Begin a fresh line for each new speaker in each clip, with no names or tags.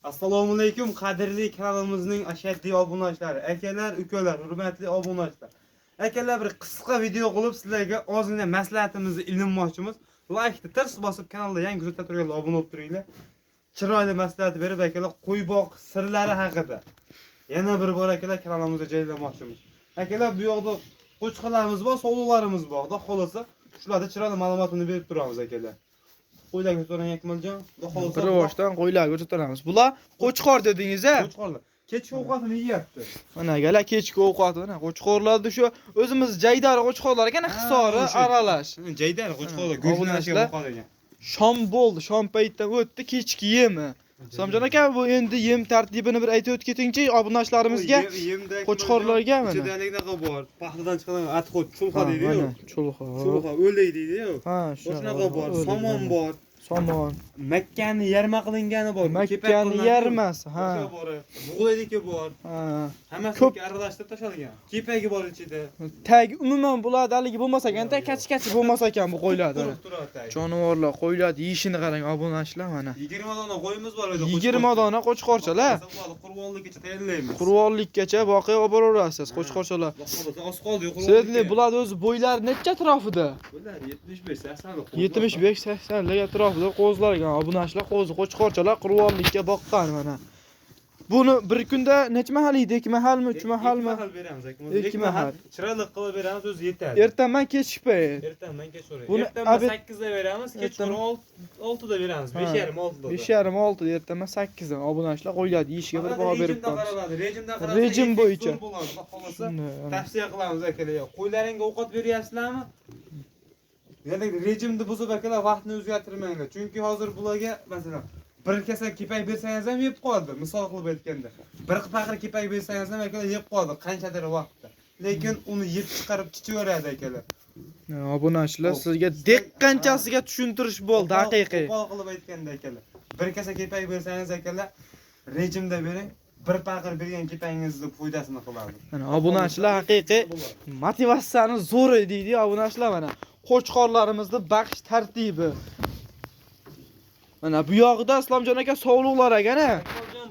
Assalomu alaykum qadrli kanalimizning ashaddiy obunachilari, akalar, ukalar, hurmatli obunachilar. Akalar, bir qisqa video qilib sizlarga ozgina maslahatimizni ilmoqchimiz. Like ni tirs bosib kanalda yangi kuzatib turganlar obuna bo'lib turinglar. Chiroyli maslahat berib akalar qo'y boq sirlari haqida yana bir bor akalar kanalimizga joylamoqchimiz. Akalar, bu yoqda qo'chqalarimiz bor, sovliqlarimiz bor. Xudo xolasa shularda chiroyli ma'lumotini berib turamiz akalar. Qo'ylarga so'rang Akmaljon.
Bir boshdan qo'ylarga o'rgatamiz. Bular qo'chqor dedingiz-a?
Qo'chqorlar. Kechki ovqatini yeyapti.
Mana galar kechki ovqat, mana qo'chqorlarda shu o'zimiz jaydar qo'chqorlar ekan, hisori aralash.
Jaydar qo'chqorlar go'shtlanishga qo'ygan.
Shom bo'ldi, shom paytdan o'tdi kechki yemi. Islomjon aka, bu endi yem tartibini bir aytib o'tib ketingchi obunachlarimizga, qo'chqorlarga mana.
Ichidagi bor. Paxtadan chiqqan atxot, chulxa deydi-yu. Chulxa o'lay deydi-yu.
Ha,
shunaqa bor. Somon bor.
Somon.
Makkani yarma qilingani bor.
Makkani yarmasi, ha.
Bug'doydiki bor.
Ha.
Hammasiga aralashtirib tashalgan. Kepagi bor ichida.
Tag umuman bularda haligi bo'lmasa ekanda, kach-kach bo'lmasa ekan bu qo'ylarda. Jonivorlar qo'ylar yeyishini qarang obunachilar mana.
20 dona qo'yimiz bor edi.
20 dona qo'chqorchalar.
Qurbonlikgacha tayyorlaymiz.
Qurbonlikgacha voqea olib boraverasiz qo'chqorchalar.
Oz qoldi
Sizlar bular o'zi bo'ylari necha atrofida?
Bular 75-80
75-80 lik atrofida qo'zlargan obunachilar, qo'chqorchalar qurbonlikka boqqan mana. Buni bir kunda necha mahal yeydi? 2 mahalmi, 3 mahalmi?
2 mahal beramiz aka.
2 mahal.
Chiroyli qilib beramiz, o'zi yetadi.
Ertaman kechki payt.
Ertaman kechqurun. Ertaman 8 da beramiz, kechqurun 6 da beramiz. 5:30 6 da.
5:30 ertaman 8 dan obunachilar qo'yadi, yeyishga bir baho berib qo'yamiz.
Rejimdan qarab,
Rejim bo'yicha.
Tavsiya qilamiz akalar. Qo'ylaringga ovqat beryapsizlarmi? Yana rejimni buzib akalar vaqtni o'zgartirmanglar. Chunki hozir bularga masalan bir kasa kepak bersangiz ham yeb qoladi. Misol qilib aytganda, bir paqir kepak bersangiz ham akalar yeb qoladi qanchadir vaqtda. Lekin uni yeb chiqarib chichaveradi akalar.
Obunachilar sizga deqqanchasiga tushuntirish bo'ldi, haqiqiy.
Qo'pol qilib aytganda akalar, bir kasa kepak bersangiz akalar, rejimda bering. Bir paqir bergan kepangizni foydasini qiladi.
Mana obunachilar haqiqiy motivatsiyani zo'r deydi obunachilar mana. Qo'chqorlarimizni baqish tartibi. Mana bu yoqda Islomjon aka sovliqlar ekana.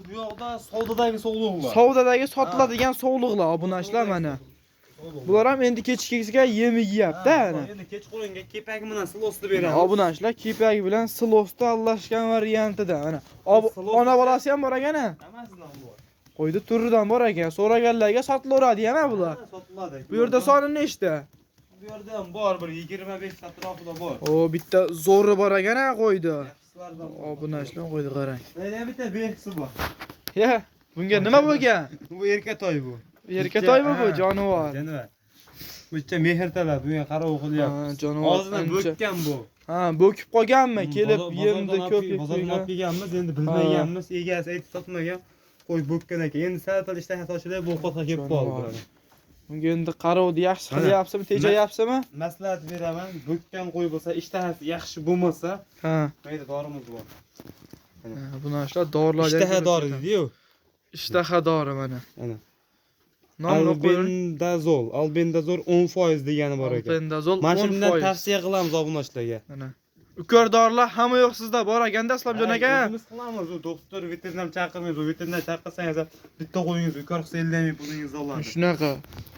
Bu yoqda savdodagi sovliqlar.
Savdodagi sotiladigan sovliqlar obunachilar mana. Bular ham endi kechkiga yem yeyapti.
Endi kechqurunga kepak bilan silosni beramiz.
Obunachilar kepagi bilan silosni alashgan variantida mana. Ona bolasi ham bor ekana.
Hammasidan bor.
Qo'ydi turidan bor ekan. So'raganlarga sotilaveradi ham bular.
Sotiladi.
Bu yerda soni nechta?
Bu yerda ham bor, bir 25 atrofida bor.
O bitta zo'ri bor ekan-a qo'ydi. Obunachilar qo'ydi qarang.
Mana bitta berkisi bor.
Ya, bunga nima bo'lgan?
Bu erkatoy bu.
Erkatoymi bu jonivor?
Jonivor. Buncha mehr talab, bunga qarov qilyapti.
Jonivor.
Og'zidan bo'kkan bu.
Ha, bo'kib qolganmi? Kelib yemni ko'p
bozordan olib kelganmiz, endi bilmaganmiz, egasi aytib sotmagan. Qo'y bo'kkan ekan. Endi sal ishtaha ochilib bu ovqatga kelib qoldi.
Bunga endi qarovni yaxshi qilyapsizmi, tejayapsizmi?
Maslahat beraman, bo'kkan qo'y bo'lsa, ishtahasi yaxshi bo'lmasa,
ha,
mayda dorimiz bor.
Bunachilar dorilar
ishtaha dori deydi-yu.
Ishtaha dori mana.
Mana.
Nomini qo'ying.
Albendazol 10% degani bor ekan.
Albendazol 10%.
Mana shundan tavsiya qilamiz obunachilarga.
Mana. Ukor dorilar hamma yo'q sizda bor ekanda Islomjon aka.
Biz qilamiz, u doktor veterinar chaqirmaymiz, u veterinar chaqirsangiz bitta qo'yingiz ukor qilsa ellamay pulingizni oladi.
Shunaqa.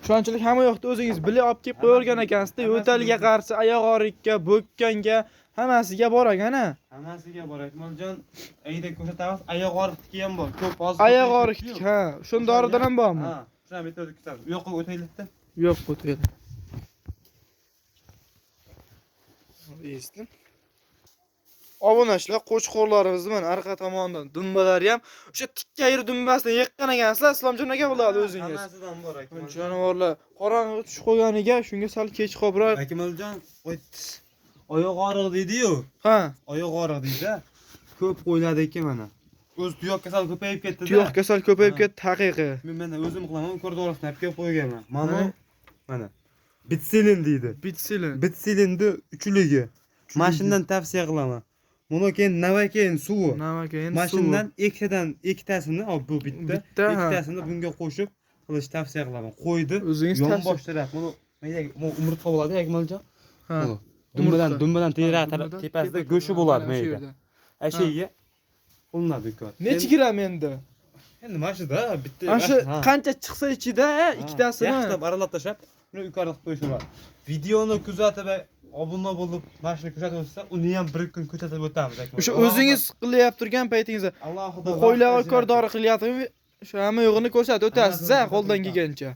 Shunchalik hamma yo'qda o'zingiz bilib olib kelib qo'ygan ekansiz-da, yo'talga qarshi, oyoq og'riqqa, bo'kkanga, hammasiga bor ekan-a.
Hammasiga bor Akmaljon. Ayda ko'rsatamiz, oyoq og'riqniki ham bor. Ko'p hozir.
Oyoq og'riqniki, ha, shun doridan ham bormi?
Ha, shuni bitta o'tkazamiz. Yo'q, o'taylikda.
Yo'q, o'taylik. Esdim. Obunachilar qo'chqorlarimizni mana orqa tomondan dumbalari ham o'sha tikkayir dumbasidan yiqqan ekansizlar, Islomjon aka bo'ladi o'zingiz.
Hammasidan bor Akmaljon.
Jonivorlar qorong'i tushib qolganiga shunga sal kech qolibroq.
Akmaljon, oyoq og'riq deydi-yu.
Ha,
Oyoq og'riq deydi. Ko'p qo'yiladi ekan mana. O'z tuyoq kasal ko'payib ketdi-da.
tuyoq kasal ko'payib ketdi, haqiqiy.
Men mana o'zim qilaman, ko'rdorisini olib kelib qo'yganman. Mana. Bitsilin deydi.
Bitsilin.
Bitsilindi uchligi. Mashindan tavsiya qilaman. Buni keyin Navakein suvi.
Navakein suvi.
Mashindan ikkitasini, bu bitta, ikkitasini bunga qo'shib qilish tavsiya qilaman. Qo'ydi, yonbosh taraf. Buni umurtqa bo'ladi, Akmaljon.
Ha.
Dumbadan tepasida go'shi bo'ladi mayda. Ashiyga Pulna bekor.
Necha gram endi?
Endi mana shuda bitta.
Ana shu qancha chiqsa ichida ikkitasini
yaxshilab aralab tashlab, uni yuqoriga qo'yib qo'yish Videoni kuzatib va obuna bo'lib, mana shuni ko'rsatib o'tsa, uni ham bir kun ko'rsatib o'tamiz.
O'sha o'zingiz qilyap turgan paytingizda
Allohida
qo'ylarga kordori qilyaptimi? Shu hamma yo'g'ini ko'rsatib o'tasiz, qo'ldan kelgancha.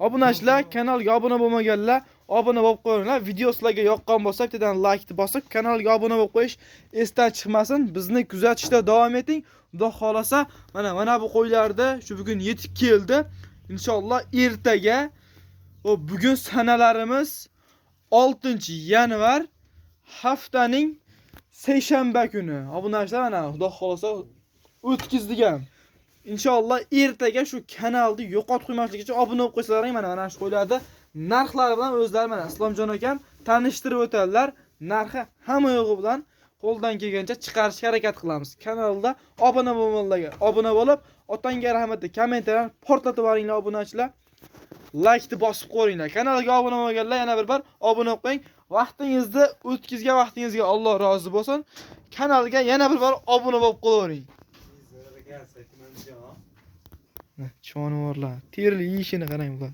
Obunachilar, kanalga obuna bo'lmaganlar, obuna bo'lib qo'yinglar. Video sizlarga yoqqan bo'lsa, bittadan like bosib, kanalga obuna bo'lib qo'yish esdan chiqmasin. Bizni kuzatishda davom eting. Xudo xolasa, mana bu qo'ylarda shu bugun yetib keldi. Inshaalloh ertaga bugun sanalarimiz 6-yanvar haftaning seshanba kuni. Obunachilar mana Xudo xolasa o'tkazdik ham. Inshaalloh ertaga shu kanalni yo'qotib qo'ymaslik uchun obuna bo'lib qo'ysalaring mana shu qo'ylarda narxlari bilan o'zlari mana Islomjon akam tanishtirib o'tadilar. Narxi hamma yo'g'i bilan qo'ldan kelgancha chiqarishga harakat qilamiz. Kanalda obuna bo'lganlarga obuna bo'lib, otangga rahmat deb kommentarlar portlatib yuboringlar obunachilar. Like ni bosib qo'yinglar. Kanalga obuna bo'lganlar yana bir bor obuna bo'lib qo'ying. Vaqtingizni o'tkazgan vaqtingizga Alloh rozi bo'lsin. Kanalga yana bir bor obuna bo'lib qo'ying. Jonivorlar, terli yeyishini qarang bular.